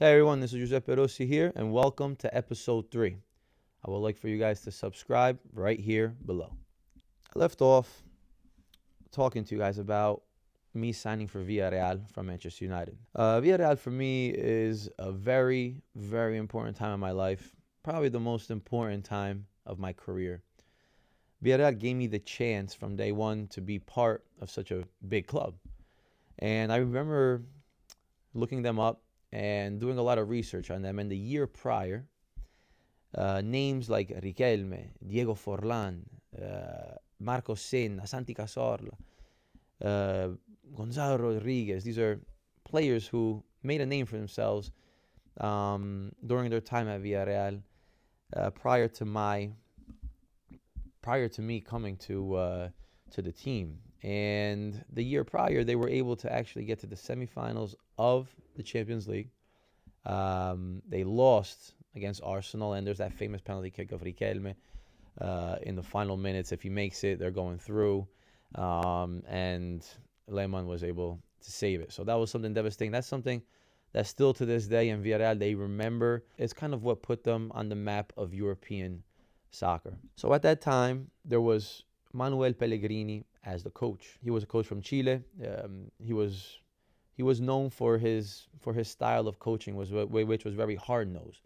Hey everyone, this is Giuseppe Rossi here, and welcome to episode 3. I would like for you guys to subscribe right here below. I left off talking to you guys about me signing for Villarreal from Manchester United. Villarreal for me is a very, very important time in my life, probably the most important time of my career. Villarreal gave me the chance from day one to be part of such a big club. And I remember looking them up and doing a lot of research on them. And the year prior, names like Riquelme, Diego Forlan, Marco Senna, Santi Cazorla, uh, Gonzalo Rodriguez. These are players who made a name for themselves during their time at Villarreal uh, prior to my prior to me coming to the team. And the year prior, they were able to actually get to the semifinals of the Champions League. They lost against Arsenal, and there's that famous penalty kick of Riquelme in the final minutes. If he makes it, they're going through, and Lehmann was able to save it. So that was something devastating. That's something that still to this day in Villarreal they remember. It's kind of what put them on the map of European soccer. So at that time, there was Manuel Pellegrini as the coach. He was a coach from Chile. He was known for his style of coaching, which was very hard nosed.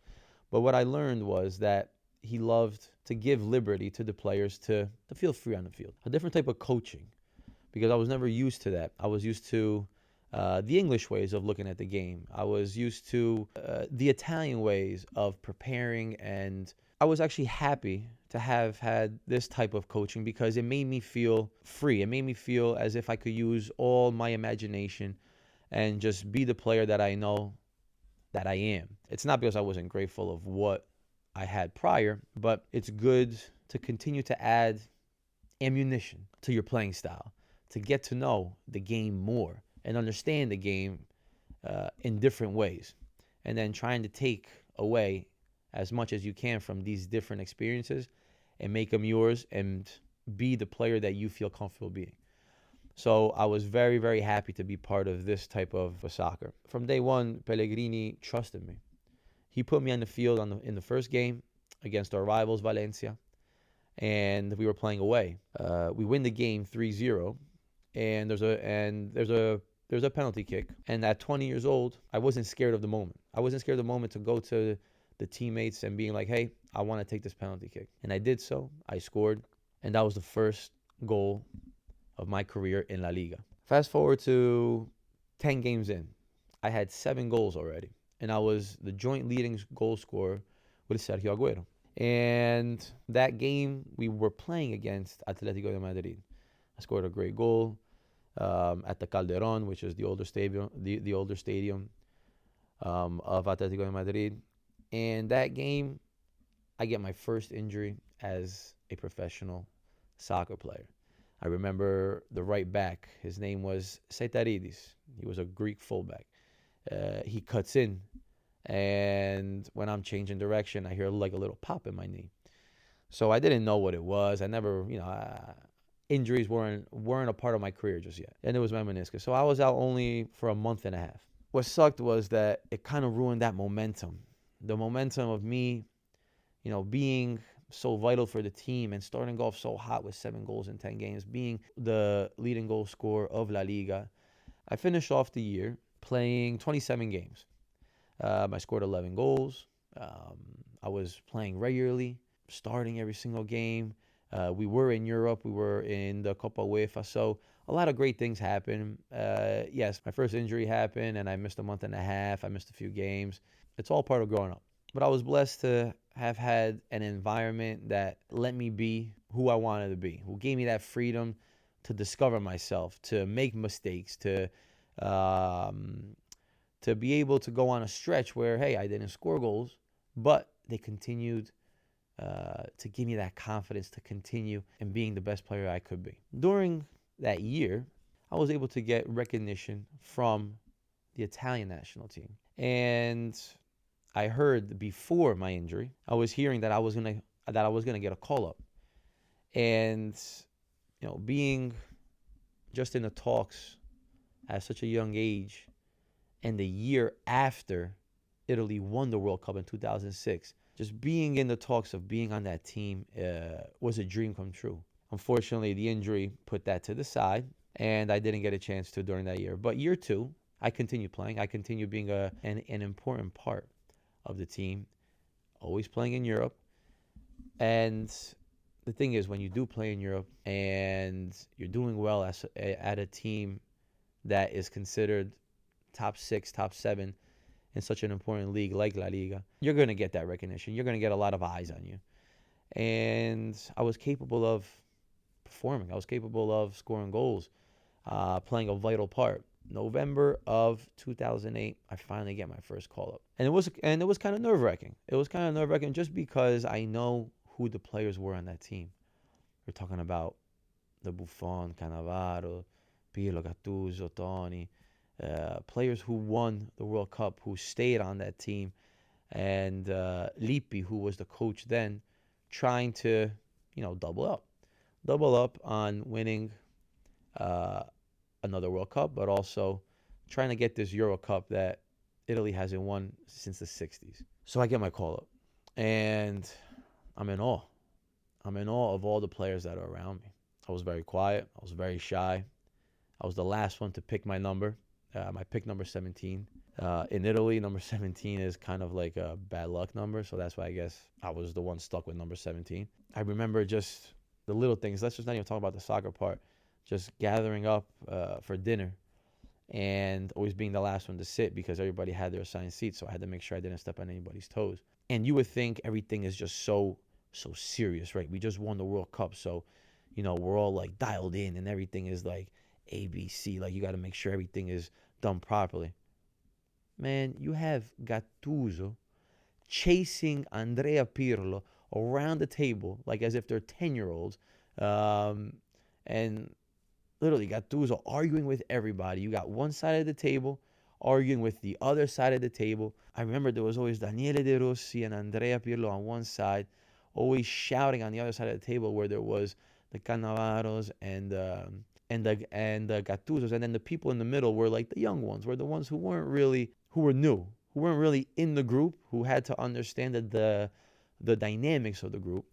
But what I learned was that he loved to give liberty to the players to feel free on the field. A different type of coaching, because I was never used to that. I was used to the English ways of looking at the game. I was used to the Italian ways of preparing, and I was actually happy to have had this type of coaching because it made me feel free. It made me feel as if I could use all my imagination and just be the player that I know that I am. It's not because I wasn't grateful of what I had prior, but it's good to continue to add ammunition to your playing style, to get to know the game more and understand the game in different ways, and then trying to take away as much as you can from these different experiences and make them yours and be the player that you feel comfortable being. So I was very, very happy to be part of this type of soccer. From day one, Pellegrini trusted me. He put me on the field in the first game against our rivals, Valencia, and we were playing away. We win the game 3-0, and there's a penalty kick. And at 20 years old, I wasn't scared of the moment. I wasn't scared of the moment to go to the teammates and being like, hey, I want to take this penalty kick. And I did so. I scored, and that was the first goal of my career in La Liga. Fast forward to 10 games in. I had 7 goals already, and I was the joint leading goal scorer with Sergio Aguero. And that game, we were playing against Atletico de Madrid. I scored a great goal at the Calderon, which is the older stadium, the older stadium of Atletico de Madrid. And that game, I get my first injury as a professional soccer player. I remember the right back. His name was Seitaridis. He was a Greek fullback. He cuts in, and when I'm changing direction, I hear like a little pop in my knee. So I didn't know what it was. I never, injuries weren't a part of my career just yet, and it was my meniscus. So I was out only for a month and a half. What sucked was that it kind of ruined that momentum, the momentum of me, being so vital for the team and starting off so hot with 7 goals in 10 games, being the leading goal scorer of La Liga. I finished off the year playing 27 games. I scored 11 goals. I was playing regularly, starting every single game. We were in Europe. We were in the Copa UEFA. So a lot of great things happened. Yes, my first injury happened, and I missed a month and a half. I missed a few games. It's all part of growing up. But I was blessed to have had an environment that let me be who I wanted to be, who gave me that freedom to discover myself, to make mistakes, um, to be able to go on a stretch where, hey, I didn't score goals, but they continued to give me that confidence to continue in being the best player I could be. During that year, I was able to get recognition from the Italian national team. And I heard before my injury, I was hearing that I was gonna get a call up, and being just in the talks at such a young age, and the year after Italy won the World Cup in 2006. Just being in the talks of being on that team was a dream come true. Unfortunately, the injury put that to the side, and I didn't get a chance to during that year. But year two, I continued playing. I continued being an important part of the team, always playing in Europe. And the thing is, when you do play in Europe and you're doing well at a team that is considered top six, top seven in such an important league like La Liga, you're going to get that recognition. You're going to get a lot of eyes on you. And I was capable of performing. I was capable of scoring goals, playing a vital part. November of 2008, I finally get my first call up, and it was kind of nerve wracking. It was kind of nerve wracking just because I know who the players were on that team. We're talking about the Buffon, Cannavaro, Pirlo, Gattuso, Toni, players who won the World Cup, who stayed on that team, and Lippi, who was the coach then, trying to, double up on winning another World Cup, but also trying to get this Euro Cup that Italy hasn't won since the 60s. So I get my call up, and I'm in awe. I'm in awe of all the players that are around me. I was very quiet. I was very shy. I was the last one to pick my number. My pick number 17. In Italy, number 17 is kind of like a bad luck number, so that's why I guess I was the one stuck with number 17. I remember just the little things. Let's just not even talk about the soccer part. Just gathering up for dinner and always being the last one to sit because everybody had their assigned seats, so I had to make sure I didn't step on anybody's toes. And you would think everything is just so serious, right? We just won the World Cup, so we're all like dialed in and everything is like ABC. Like you got to make sure everything is done properly. Man, you have Gattuso chasing Andrea Pirlo around the table like as if they're 10-year-olds. And literally Gattuso arguing with everybody. You got one side of the table arguing with the other side of the table. I remember there was always Daniele De Rossi and Andrea Pirlo on one side, always shouting on the other side of the table where there was the Cannavaros and the Gattusos, and then the people in the middle were like the young ones, were the ones who were new, who weren't really in the group, who had to understand the dynamics of the group.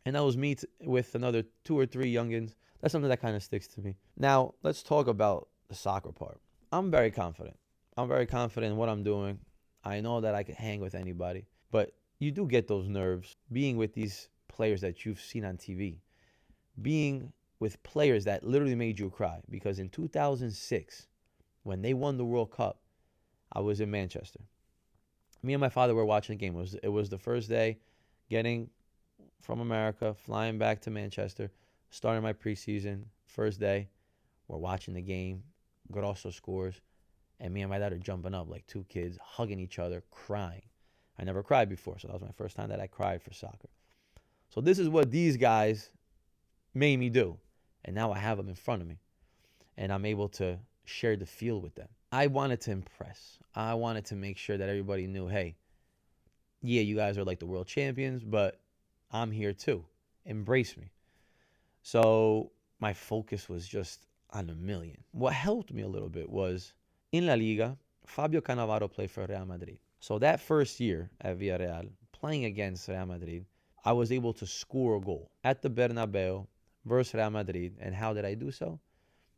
And that was me with another two or three youngins. That's something that kind of sticks to me. Now, let's talk about the soccer part. I'm very confident. I'm very confident in what I'm doing. I know that I can hang with anybody. But you do get those nerves being with these players that you've seen on TV. Being with players that literally made you cry. Because in 2006, when they won the World Cup, I was in Manchester. Me and my father were watching the game. It was the first day getting from America, flying back to Manchester, starting my preseason, first day. We're watching the game. Grosso scores. And me and my dad are jumping up like two kids, hugging each other, crying. I never cried before, so that was my first time that I cried for soccer. So this is what these guys made me do. And now I have them in front of me. And I'm able to share the field with them. I wanted to impress. I wanted to make sure that everybody knew, hey, yeah, you guys are like the world champions, but I'm here too. Embrace me. So my focus was just on a million. What helped me a little bit was in La Liga, Fabio Cannavaro played for Real Madrid. So that first year at Villarreal, playing against Real Madrid, I was able to score a goal at the Bernabeu versus Real Madrid. And how did I do so?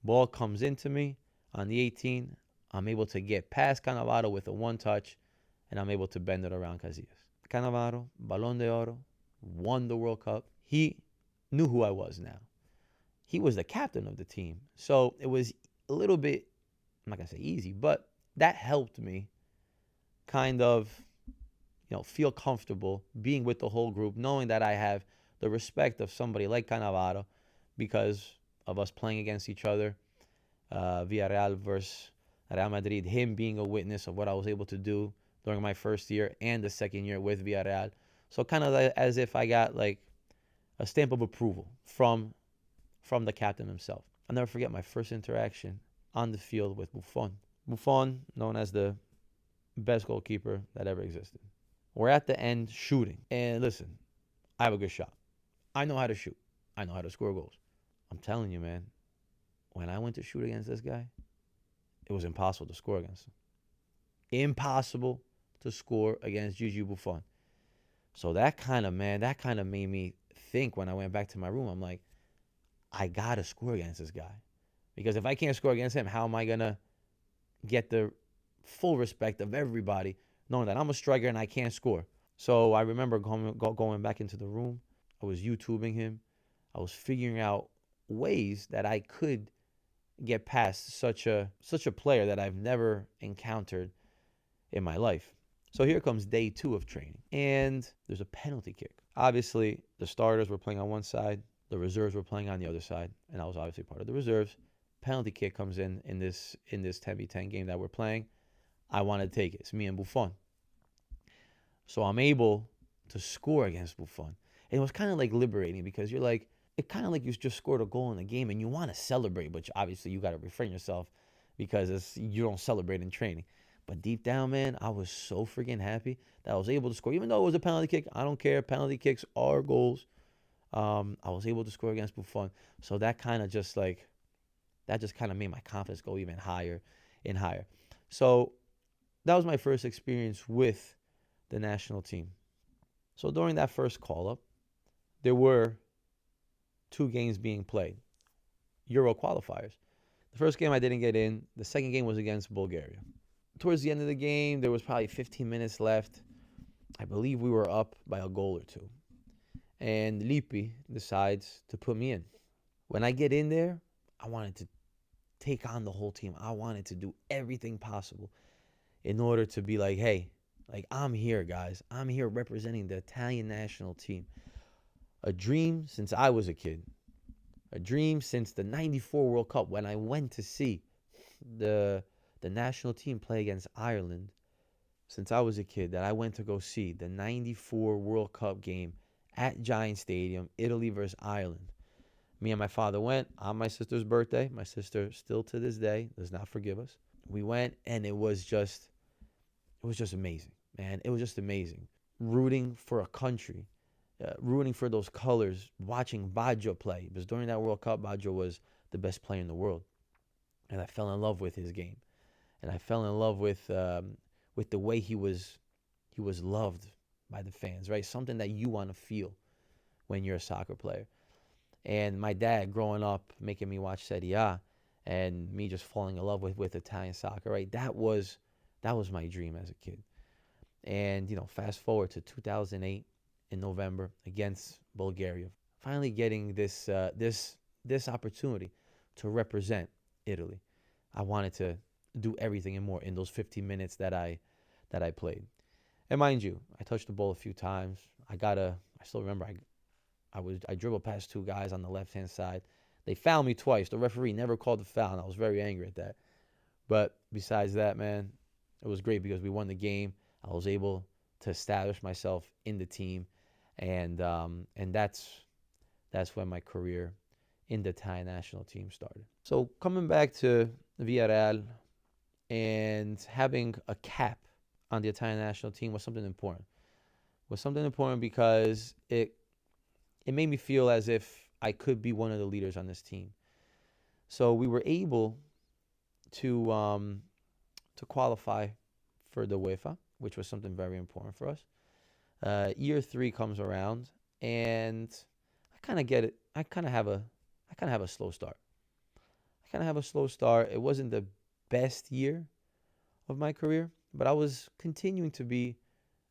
Ball comes into me on the 18. I'm able to get past Cannavaro with a one touch, and I'm able to bend it around Casillas. Cannavaro, Balón de Oro, won the World Cup. He knew who I was now. He was the captain of the team. So it was a little bit, I'm not going to say easy, but that helped me kind of, feel comfortable being with the whole group, knowing that I have the respect of somebody like Cannavaro because of us playing against each other. Villarreal versus Real Madrid, him being a witness of what I was able to do during my first year and the second year with Villarreal. So kind of like as if I got like a stamp of approval from the captain himself. I'll never forget my first interaction on the field with Buffon. Buffon, known as the best goalkeeper that ever existed. We're at the end shooting. And listen, I have a good shot. I know how to shoot. I know how to score goals. I'm telling you, man, when I went to shoot against this guy, it was impossible to score against him. Impossible to score against Gigi Buffon. So that kind of, man, that kind of made me think when I went back to my room. I'm like, I got to score against this guy. Because if I can't score against him, how am I going to get the full respect of everybody knowing that I'm a striker and I can't score? So I remember going back into the room. I was YouTubing him. I was figuring out ways that I could get past such a player that I've never encountered in my life. So here comes day 2 of training, and there's a penalty kick. Obviously, the starters were playing on one side, the reserves were playing on the other side, and I was obviously part of the reserves. Penalty kick comes in this 10v10 game that we're playing. I want to take it. It's me and Buffon. So I'm able to score against Buffon. And it was kind of like liberating because you're like, it kind of like you just scored a goal in the game and you want to celebrate, but obviously you got to refrain yourself because you don't celebrate in training. But deep down, man, I was so freaking happy that I was able to score. Even though it was a penalty kick, I don't care. Penalty kicks are goals. I was able to score against Buffon. So that kind of just like, that just kind of made my confidence go even higher and higher. So that was my first experience with the national team. So during that first call-up, there were 2 games being played, Euro qualifiers. The first game I didn't get in. The second game was against Bulgaria. Towards the end of the game, there was probably 15 minutes left. I believe we were up by a goal or 2. And Lippi decides to put me in. When I get in there, I wanted to take on the whole team. I wanted to do everything possible in order to be like, hey, like, I'm here, guys. I'm here representing the Italian national team. A dream since I was a kid. A dream since the 94 World Cup when I went to see the national team play against Ireland. Since I was a kid that I went to go see the 94 World Cup game at Giant Stadium, Italy versus Ireland. Me and my father went on my sister's birthday. My sister still to this day does not forgive us. We went and it was just amazing, man. It was just amazing. Rooting for a country, rooting for those colors, watching Baggio play. Because during that World Cup, Baggio was the best player in the world. And I fell in love with his game. And I fell in love with the way he was loved by the fans, right? Something that you want to feel when you're a soccer player. And my dad growing up making me watch Serie A and me just falling in love with Italian soccer, right? That was my dream as a kid. And, fast forward to 2008 in November against Bulgaria, finally getting this opportunity to represent Italy. I wanted to do everything and more in those 15 minutes that I played. And mind you, I touched the ball a few times. I still remember I dribbled past 2 guys on the left-hand side. They fouled me twice. The referee never called the foul, and I was very angry at that. But besides that, man, it was great because we won the game. I was able to establish myself in the team, and that's when my career in the Thai national team started. So coming back to Villarreal and having a cap on the Italian national team was something important. Because it made me feel as if I could be one of the leaders on this team. So we were able to qualify for the UEFA, which was something very important for us. Year 3 comes around, and I kind of get it. I kind of have a slow start. It wasn't the best year of my career, but I was continuing to be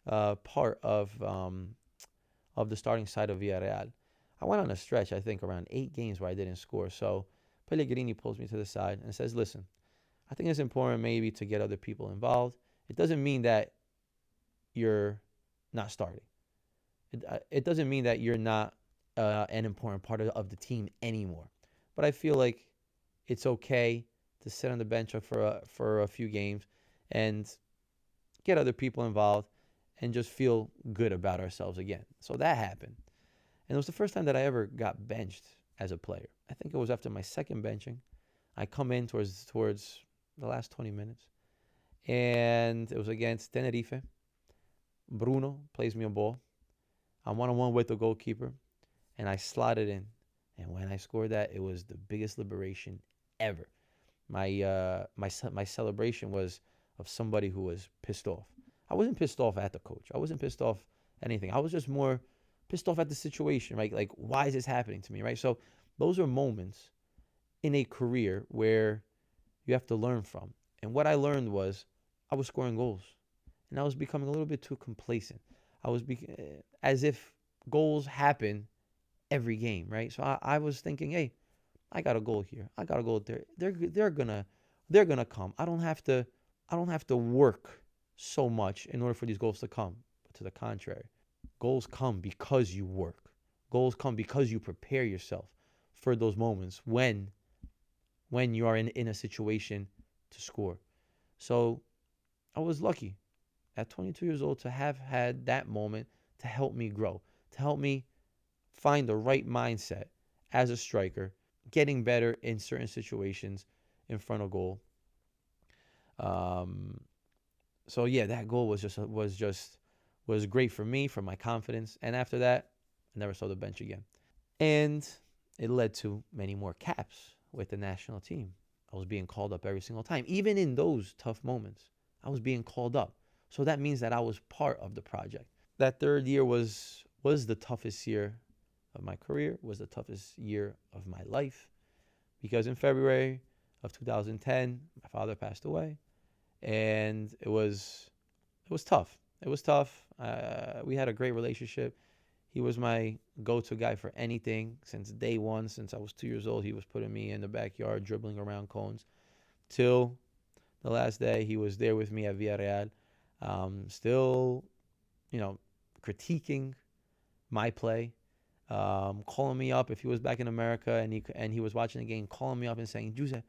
part of the starting side of Villarreal. I went on a stretch, I think, around 8 games where I didn't score. So Pellegrini pulls me to the side and says, listen, I think it's important maybe to get other people involved. It doesn't mean that you're not starting. It doesn't mean that you're not an important part of the team anymore. But I feel like it's okay to sit on the bench for a few games and get other people involved and just feel good about ourselves again. So that happened. And it was the first time that I ever got benched as a player. I think it was after my second benching. I come in towards the last 20 minutes. And it was against Tenerife. Bruno plays me a ball. I'm one-on-one with the goalkeeper. And I slotted in. And when I scored that, it was the biggest liberation ever. My celebration was of somebody who was pissed off. I wasn't pissed off at the coach. I wasn't pissed off at anything. I was just more pissed off at the situation, right? Like, why is this happening to me, right? So those are moments in a career where you have to learn from. And what I learned was I was scoring goals, and I was becoming a little bit too complacent. I was as if goals happen every game, right? So I was thinking, hey, I got a goal here. I got a goal there. They're gonna come. I don't have to work so much in order for these goals to come. But to the contrary, goals come because you work. Goals come because you prepare yourself for those moments when you are in a situation to score. So I was lucky at 22 years old to have had that moment to help me grow, to help me find the right mindset as a striker, getting better in certain situations in front of goal. Um, so yeah, that goal was great for me, for my confidence. And after that, I never saw the bench again. And it led to many more caps with the national team. I was being called up every single time. Even in those tough moments, I was being called up. So that means that I was part of the project. That third year was the toughest year of my career, was the toughest year of my life, because in February of 2010, my father passed away, and it was tough. It was tough. We had a great relationship. He was my go-to guy for anything since day one. Since I was 2 years old, he was putting me in the backyard, dribbling around cones, till the last day. He was there with me at Villarreal, still, you know, critiquing my play, calling me up if he was back in America and he was watching the game, calling me up and saying, "Jose,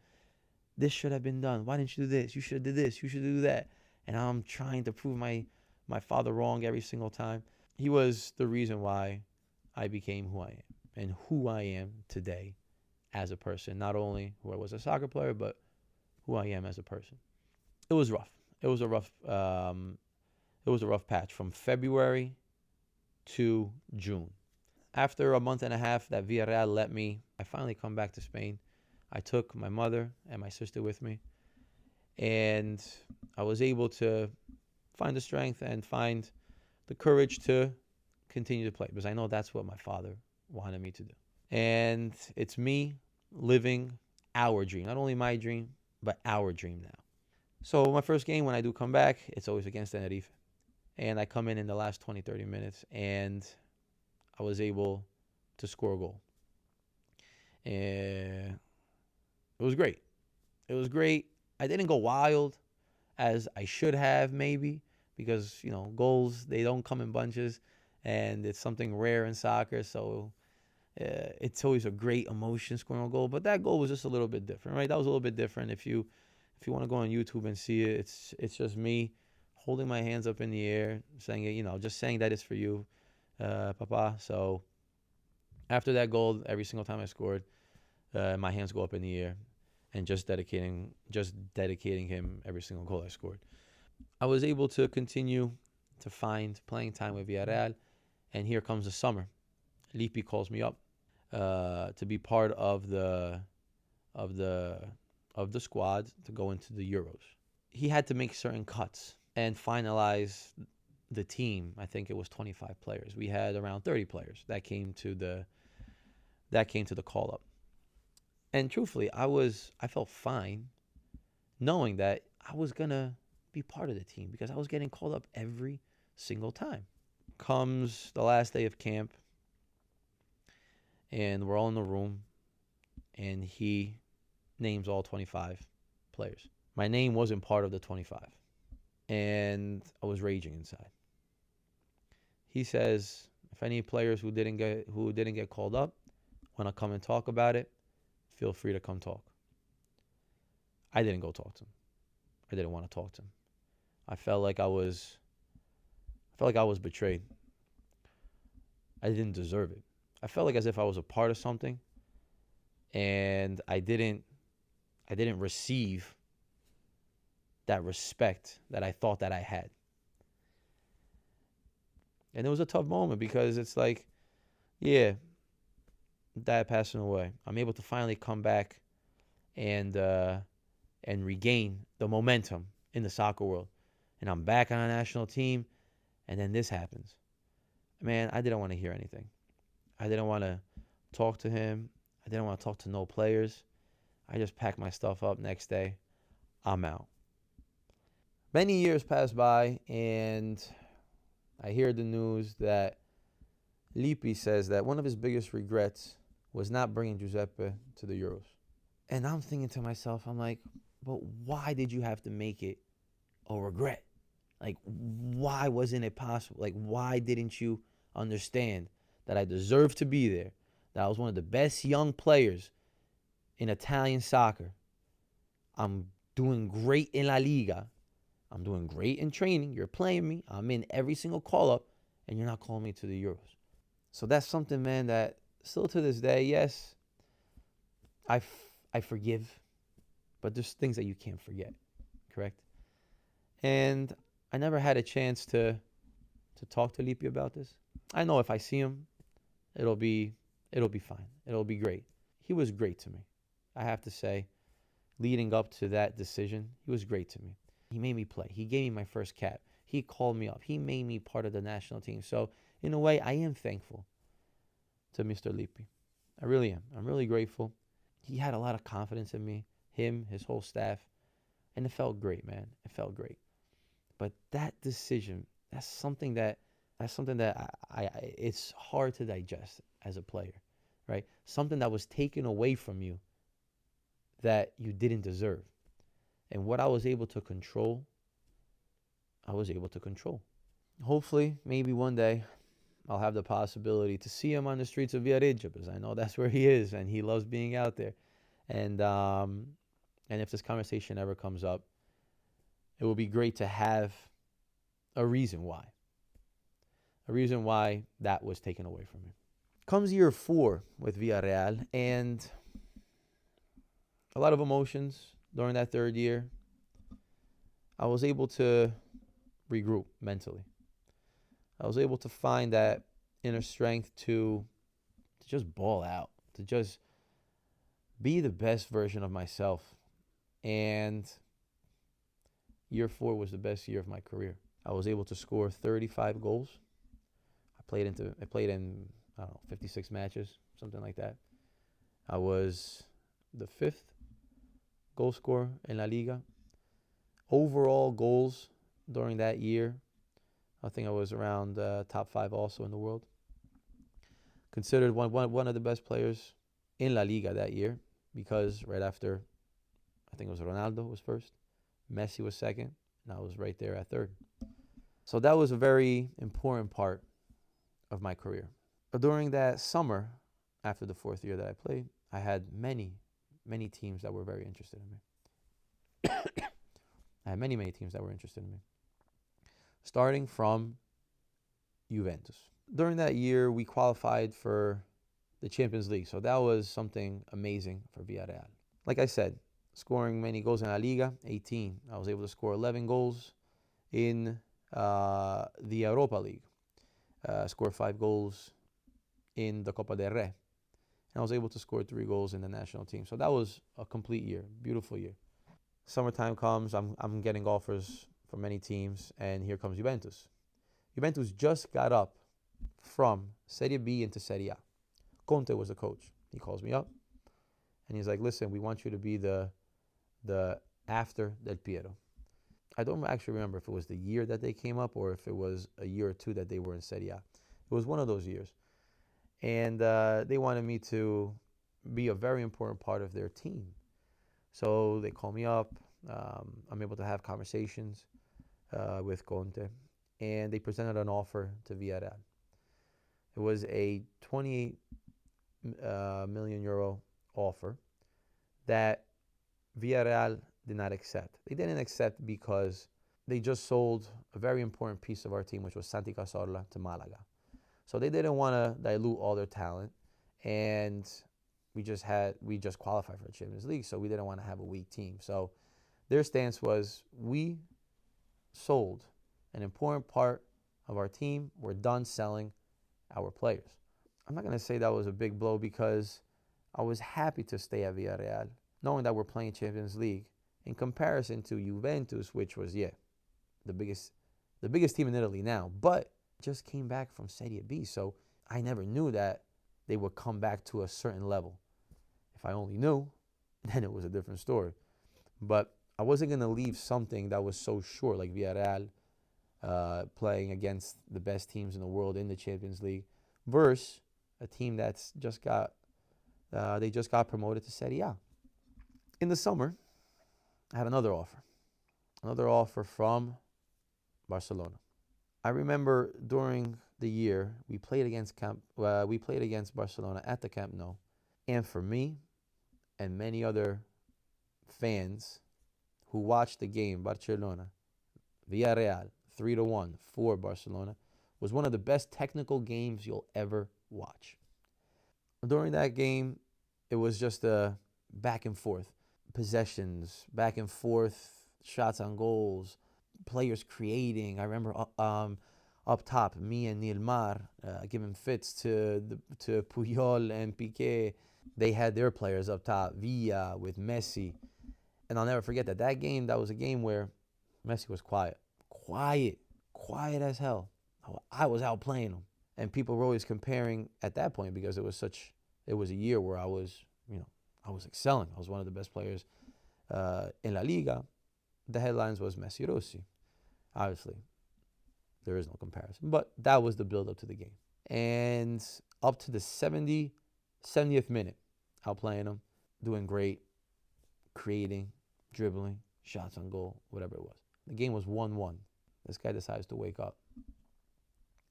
this should have been done. Why didn't you do this? You should have did this. You should do that." And I'm trying to prove my father wrong every single time. He was the reason why I became who I am and who I am today as a person. Not only who I was a soccer player, but who I am as a person. It was rough. It was a rough. It was a rough patch from February to June. After a month and a half that Villarreal let me, I finally come back to Spain. I took my mother and my sister with me, and I was able to find the strength and find the courage to continue to play, because I know that's what my father wanted me to do. And it's me living our dream, not only my dream, but our dream now. So my first game, when I do come back, it's always against Tenerife. And I come in the last 20, 30 minutes, and I was able to score a goal. And it was great. It was great. I didn't go wild as I should have, maybe, because, goals, they don't come in bunches, and it's something rare in soccer. So it's always a great emotion scoring a goal. But that goal was just a little bit different, right? That was a little bit different. If you want to go on YouTube and see it, it's just me holding my hands up in the air, saying it, just saying that it's for you, Papa. So after that goal, every single time I scored, my hands go up in the air, and just dedicating him every single goal I scored. I was able to continue to find playing time with Villarreal, and here comes the summer. Lippi calls me up to be part of the squad to go into the Euros. He had to make certain cuts and finalize the team. I think it was 25 players. We had around 30 players that came to the call up. And truthfully, I felt fine knowing that I was gonna be part of the team, because I was getting called up every single time. Comes the last day of camp, and we're all in the room, and he names all 25 players. My name wasn't part of the 25, and I was raging inside. He says, if any players who didn't get called up want to come and talk about it, feel free to come talk. I didn't go talk to him. I didn't want to talk to him. I felt like I was betrayed. I didn't deserve it. I felt like as if I was a part of something, and I didn't receive that respect that I thought that I had. And it was a tough moment, because it's like, yeah, Dad passing away. I'm able to finally come back and regain the momentum in the soccer world. and I'm back on a national team, and then this happens. Man, I didn't want to hear anything. I didn't want to talk to him. I didn't want to talk to no players. I just packed my stuff up next day. I'm out. Many years pass by, and I hear the news that Lippi says that one of his biggest regrets was not bringing Giuseppe to the Euros. And I'm thinking to myself, I'm like, but why did you have to make it a regret? Like, why wasn't it possible? Like, why didn't you understand that I deserved to be there? That I was one of the best young players in Italian soccer. I'm doing great in La Liga. I'm doing great in training. You're playing me. I'm in every single call up, and you're not calling me to the Euros. So that's something, man, that still to this day, yes, I forgive, but there's things that you can't forget, correct? And I never had a chance to talk to Lippi about this. I know if I see him, it'll be it'll be fine. It'll be great. He was great to me. I have to say, leading up to that decision, he was great to me. He made me play. He gave me my first cap. He called me up. He made me part of the national team. So, in a way, I am thankful to Mr. Lippi. I really am. I'm really grateful. He had a lot of confidence in me, him, his whole staff, and it felt great, man. It felt great. But that decision, that's something that it's hard to digest as a player, right? Something that was taken away from you that you didn't deserve. And what I was able to control, I was able to control. Hopefully, maybe one day I'll have the possibility to see him on the streets of Villarreal because I know that's where he is and he loves being out there. And and if this conversation ever comes up, it will be great to have a reason why. A reason why that was taken away from me. Comes year 4 with Villarreal, and a lot of emotions during that third year. I was able to regroup mentally. I was able to find that inner strength to just ball out, to just be the best version of myself. And year 4 was the best year of my career. I was able to score 35 goals. I played in I don't know 56 matches, something like that. I was the 5th goal scorer in La Liga. Overall goals during that year, I think I was around top 5 also in the world. Considered one of the best players in La Liga that year because right after, I think it was Ronaldo was first, Messi was second, and I was right there at third. So that was a very important part of my career. During that summer, after the 4th year that I played, I had many teams that were very interested in me. I had many teams that were interested in me, starting from Juventus. During that year, we qualified for the Champions League, so that was something amazing for Villarreal. Like I said, scoring many goals in La Liga, 18. I was able to score 11 goals in the Europa League. Scored 5 goals in the Copa del Rey. And I was able to score 3 goals in the national team. So that was a complete year, beautiful year. Summertime comes, I'm getting offers from many teams, and here comes Juventus. Juventus just got up from Serie B into Serie A. Conte was the coach. He calls me up, and he's like, listen, we want you to be the after Del Piero. I don't actually remember if it was the year that they came up or if it was a year or two that they were in Serie A. It was one of those years. And they wanted me to be a very important part of their team. So they call me up. I'm able to have conversations with Conte. And they presented an offer to Villarreal. It was a 28 million euro offer that Villarreal did not accept. They didn't accept because they just sold a very important piece of our team, which was Santi Cazorla, to Malaga. So they didn't want to dilute all their talent, and we just qualified for the Champions League, so we didn't want to have a weak team. So their stance was, we sold an important part of our team. We're done selling our players. I'm not going to say that was a big blow because I was happy to stay at Villarreal, knowing that we're playing Champions League in comparison to Juventus, which was, the biggest team in Italy now, but just came back from Serie B. So I never knew that they would come back to a certain level. If I only knew, then it was a different story. But I wasn't going to leave something that was so sure, like Villarreal, playing against the best teams in the world in the Champions League, versus a team that's they just got promoted to Serie A. In the summer, I had another offer from Barcelona. I remember during the year we played against Barcelona at the Camp Nou, and for me and many other fans who watched the game, Barcelona, Villarreal, 3-1 for Barcelona, was one of the best technical games you'll ever watch. During that game, it was just a back and forth, possessions, back and forth, shots on goals, players creating. I remember up top, me and Nilmar giving fits to Puyol and Piqué. They had their players up top, Villa with Messi. And I'll never forget that game, that was a game where Messi was quiet as hell. I was outplaying him. And people were always comparing at that point because it was a year where I was excelling. I was one of the best players in La Liga. The headlines was Messi Rossi. Obviously, there is no comparison. But that was the build-up to the game. And up to the 70th minute, outplaying him, doing great, creating, dribbling, shots on goal, whatever it was. The game was 1-1. This guy decides to wake up.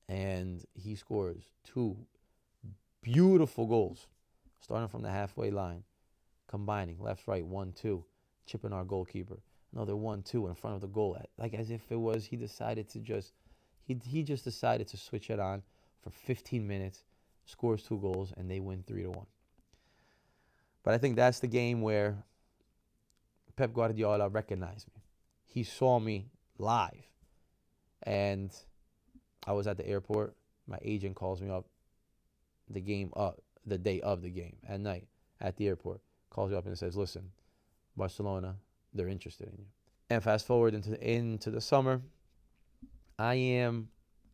And he scores 2 beautiful goals, starting from the halfway line, combining left, right, 1-2, chipping our goalkeeper. Another 1-2 in front of the goal, like as if it was he decided to he just decided to switch it on for 15 minutes, scores 2 goals, and they win 3-1. But I think that's the game where Pep Guardiola recognized me. He saw me live, and I was at the airport. My agent calls me up the day of the game at night at the airport. Calls me up and says, "Listen, Barcelona, they're interested in you." And fast forward into the summer, I am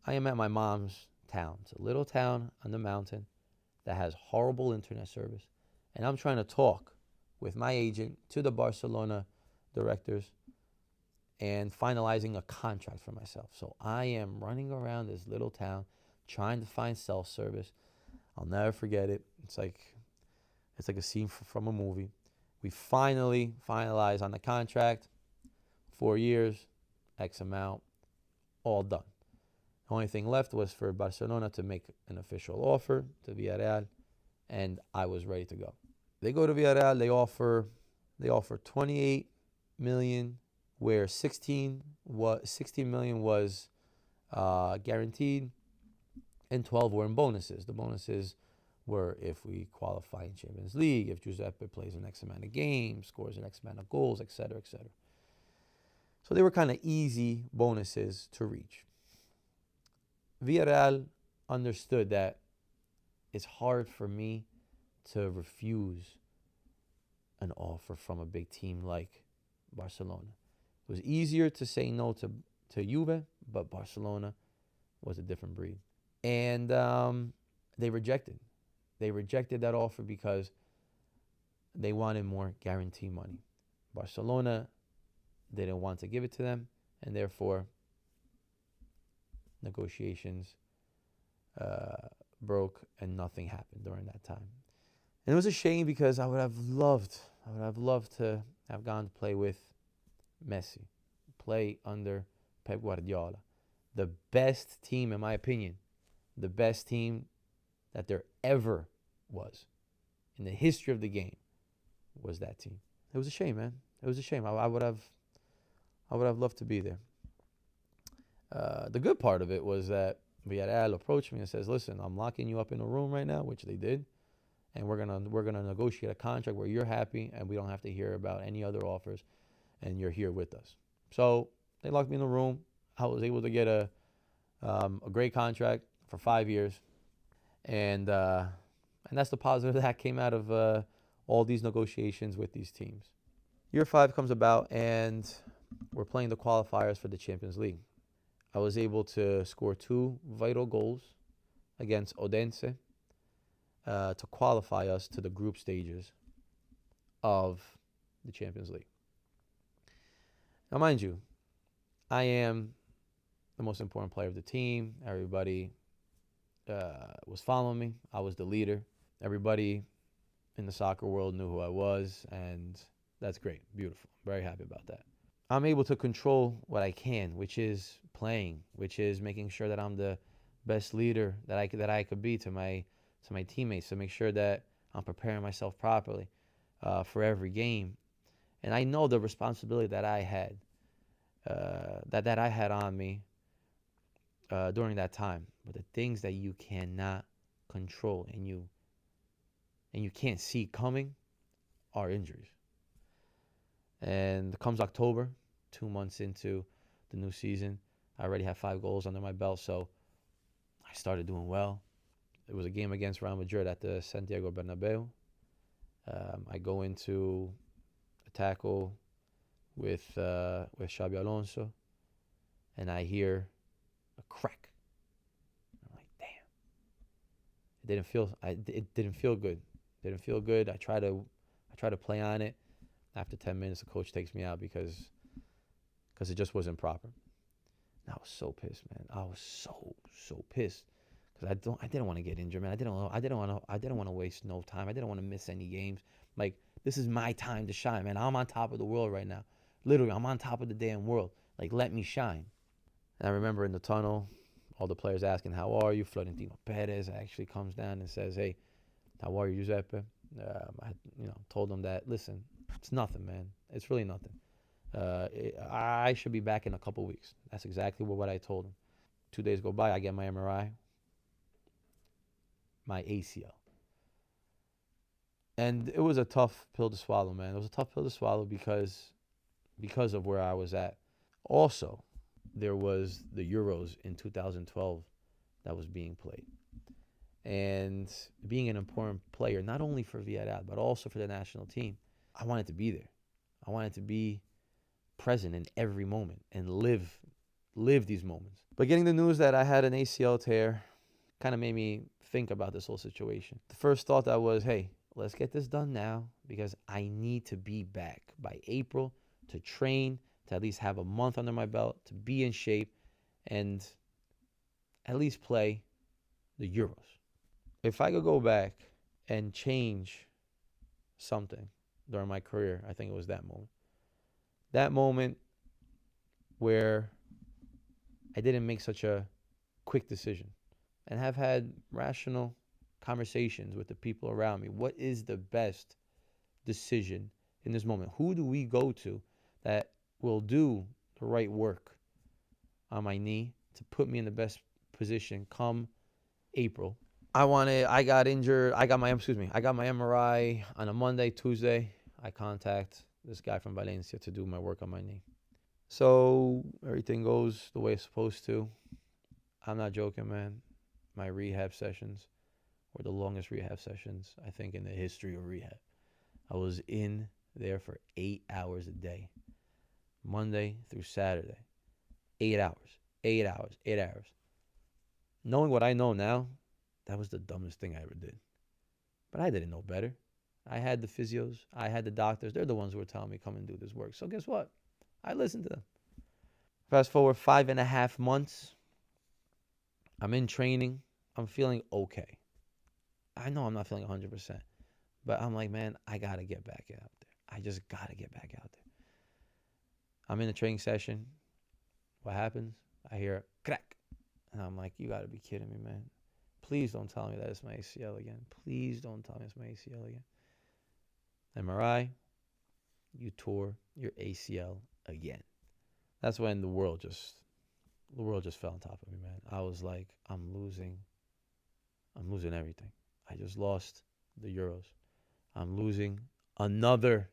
at my mom's town. It's a little town on the mountain that has horrible internet service, and I'm trying to talk with my agent to the Barcelona directors and finalizing a contract for myself. So I am running around this little town trying to find cell service. I'll never forget it. It's like a scene from a movie. We finally finalize on the contract. 4 years, X amount, all done. The only thing left was for Barcelona to make an official offer to Villarreal, and I was ready to go. They go to Villarreal. They offer 28 million, where 16 million was guaranteed, and 12 were in bonuses. The bonuses were if we qualify in Champions League, if Giuseppe plays an X amount of games, scores an X amount of goals, etc., etc. So they were kind of easy bonuses to reach. Villarreal understood that it's hard for me to refuse an offer from a big team like Barcelona. It was easier to say no to Juve, but Barcelona was a different breed. And they rejected. They rejected that offer because they wanted more guarantee money. Barcelona didn't want to give it to them, and therefore negotiations broke and nothing happened during that time. And it was a shame because I would have loved to have gone to play with Messi, play under Pep Guardiola. The best team, in my opinion, the best team that there ever was in the history of the game was that team. It was a shame, man. It was a shame. I would have loved to be there. The good part of it was that Villarreal approached me and says, "Listen, I'm locking you up in a room right now," which they did, and we're gonna negotiate a contract where you're happy and we don't have to hear about any other offers, and you're here with us. So they locked me in the room. I was able to get a great contract for 5 years, and that's the positive that came out of all these negotiations with these teams. Year 5 comes about, and we're playing the qualifiers for the Champions League. I was able to score 2 vital goals against Odense to qualify us to the group stages of the Champions League. Now, mind you, I am the most important player of the team. Everybody was following me. I was the leader. Everybody in the soccer world knew who I was, and that's great. Beautiful. I'm very happy about that. I'm able to control what I can, which is playing, which is making sure that I'm the best leader that I could be to my teammates, to make sure that I'm preparing myself properly for every game. And I know the responsibility that I had that I had on me during that time. But the things that you cannot control and you can't see coming are injuries. And comes October, 2 months into the new season, I already have 5 goals under my belt, so I started doing well. It was a game against Real Madrid at the Santiago Bernabeu. I go into a tackle with Xabi Alonso, and I hear a crack. I'm like, damn. It didn't feel good. Didn't feel good. I try to play on it. After 10 minutes, the coach takes me out because it just wasn't proper. And I was so pissed, man. I was so pissed because I didn't want to get injured, man. I didn't want to waste no time. I didn't want to miss any games. Like, this is my time to shine, man. I'm on top of the world right now. Literally, I'm on top of the damn world. Like, let me shine. And I remember in the tunnel, all the players asking, "How are you?" Florentino Perez actually comes down and says, "Hey, how are you, Giuseppe?" I told him that, listen, it's nothing, man. It's really nothing. I should be back in a couple weeks. That's exactly what I told him. 2 days go by, I get my MRI, my ACL. And it was a tough pill to swallow, man. It was a tough pill to swallow because of where I was at. Also, there was the Euros in 2012 that was being played. And being an important player, not only for Villarreal, but also for the national team, I wanted to be there. I wanted to be present in every moment and live these moments. But getting the news that I had an ACL tear kind of made me think about this whole situation. The first thought that was, hey, let's get this done now because I need to be back by April to train, to at least have a month under my belt, to be in shape, and at least play the Euros. If I could go back and change something during my career, I think it was that moment. That moment where I didn't make such a quick decision and have had rational conversations with the people around me. What is the best decision in this moment? Who do we go to that will do the right work on my knee to put me in the best position come April? I got injured. I got my MRI on a Monday. Tuesday, I contact this guy from Valencia to do my work on my knee. So everything goes the way it's supposed to. I'm not joking, man. My rehab sessions were the longest rehab sessions, I think, in the history of rehab. I was in there for 8 hours a day, Monday through Saturday. 8 hours, 8 hours, 8 hours. Knowing what I know now, that was the dumbest thing I ever did. But I didn't know better. I had the physios. I had the doctors. They're the ones who were telling me, come and do this work. So guess what? I listened to them. Fast forward 5.5 months. I'm in training. I'm feeling okay. I know I'm not feeling 100%. But I'm like, man, I got to get back out there. I just got to get back out there. I'm in a training session. What happens? I hear a crack. And I'm like, you got to be kidding me, man. Please don't tell me that it's my ACL again. Please don't tell me it's my ACL again. MRI, you tore your ACL again. That's when the world just fell on top of me, man. I was like, I'm losing everything. I just lost the Euros. I'm losing another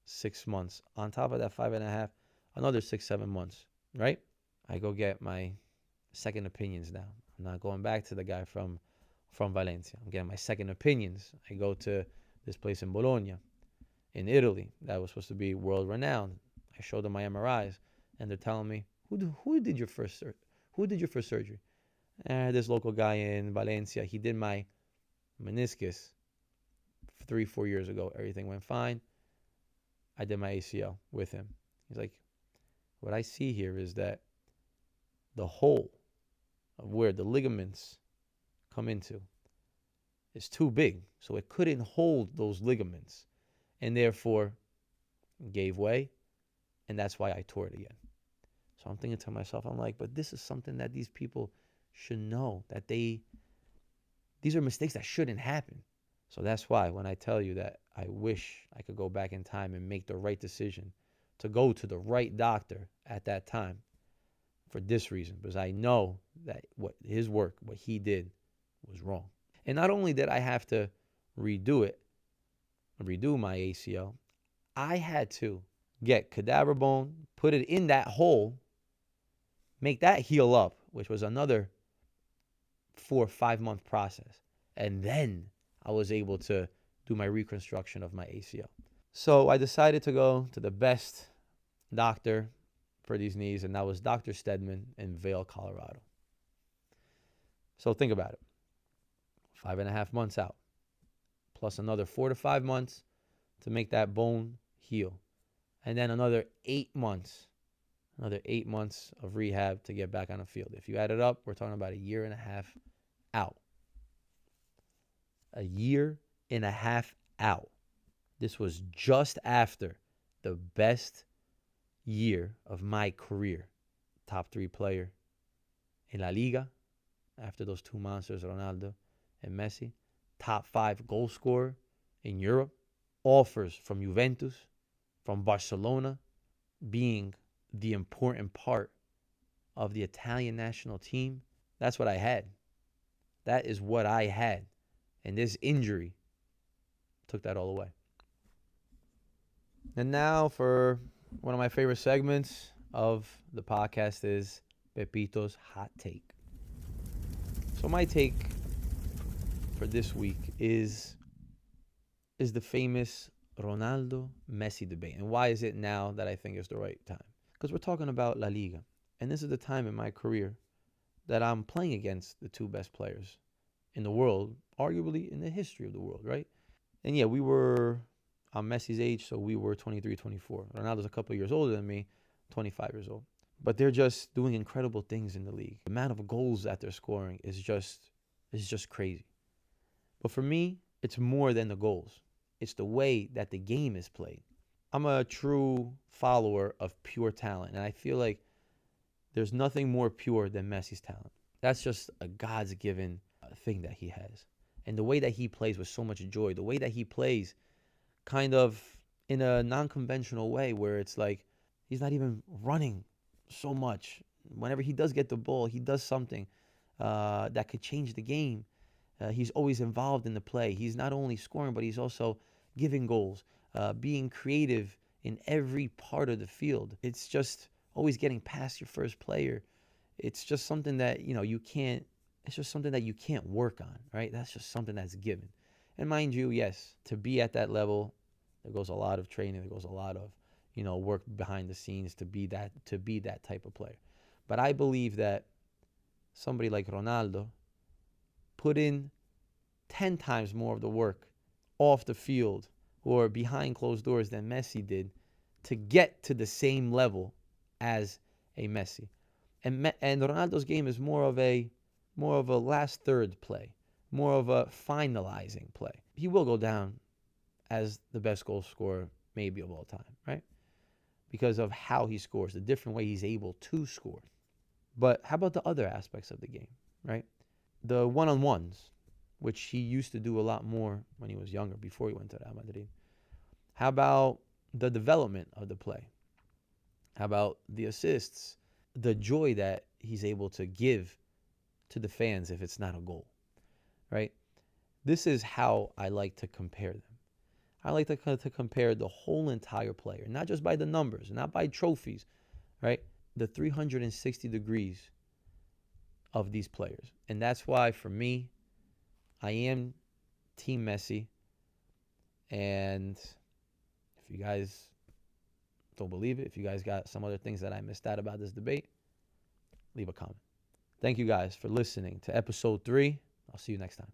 6 months. On top of that 5.5, another 6-7 months, right? I go get my second opinions now. I'm not going back to the guy from Valencia. I'm getting my second opinions. I go to this place in Bologna, in Italy, that was supposed to be world renowned. I showed them my MRIs, and they're telling me, who did your first surgery? This local guy in Valencia. He did my meniscus 3-4 years ago. Everything went fine. I did my ACL with him. He's like, what I see here is that the hole of where the ligaments come into is too big, so it couldn't hold those ligaments, and therefore gave way, and that's why I tore it again. So I'm thinking to myself, I'm like, but this is something that these people should know, that these are mistakes that shouldn't happen. So that's why when I tell you that I wish I could go back in time and make the right decision to go to the right doctor at that time, for this reason, because I know that what he did was wrong. And not only did I have to redo my ACL, I had to get cadaver bone, put it in that hole, make that heal up, which was another 4 or 5 month process. And then I was able to do my reconstruction of my ACL. So I decided to go to the best doctor for these knees, and that was Dr. Stedman in Vail, Colorado. So think about it. 5.5 months out, plus another 4 to 5 months to make that bone heal. And then another 8 months of rehab to get back on the field. If you add it up, we're talking about 1.5 years out. 1.5 years out. This was just after the best year of my career. Top 3 player in La Liga, after those two monsters, Ronaldo and Messi. Top 5 goal scorer in Europe. Offers from Juventus, from Barcelona, being the important part of the Italian national team. That's what I had. That is what I had. And this injury took that all away. And now for one of my favorite segments of the podcast is Pepito's Hot Take. So my take for this week is the famous Ronaldo-Messi debate. And why is it now that I think is the right time? Because we're talking about La Liga. And this is the time in my career that I'm playing against the 2 best players in the world, arguably in the history of the world, right? And yeah, I'm Messi's age, so we were 23, 24. Ronaldo's a couple years older than me, 25 years old. But they're just doing incredible things in the league. The amount of goals that they're scoring is just crazy. But for me, it's more than the goals. It's the way that the game is played. I'm a true follower of pure talent, and I feel like there's nothing more pure than Messi's talent. That's just a God's given thing that he has. And the way that he plays with so much joy, the way that he plays kind of in a non-conventional way where it's like he's not even running so much. Whenever he does get the ball, he does something that could change the game. He's always involved in the play. He's not only scoring, but he's also giving goals, being creative in every part of the field. It's just always getting past your first player. It's just something that, it's just something that you can't work on, right? That's just something that's given. And mind you, yes, to be at that level, there goes a lot of training. There goes a lot of, work behind the scenes to be that type of player. But I believe that somebody like Ronaldo put in 10 times more of the work off the field or behind closed doors than Messi did to get to the same level as a Messi. And Ronaldo's game is more of a last third play, more of a finalizing play. He will go down as the best goal scorer maybe of all time, right? Because of how he scores, the different way he's able to score. But how about the other aspects of the game, right? The one-on-ones, which he used to do a lot more when he was younger, before he went to Real Madrid. How about the development of the play? How about the assists? The joy that he's able to give to the fans if it's not a goal, right? This is how I like to compare them. I like to compare the whole entire player, not just by the numbers, not by trophies, right? The 360 degrees of these players. And that's why, for me, I am Team Messi. And if you guys don't believe it. If you guys got some other things that I missed out about this debate, leave a comment. Thank you guys for listening to episode 3. I'll see you next time.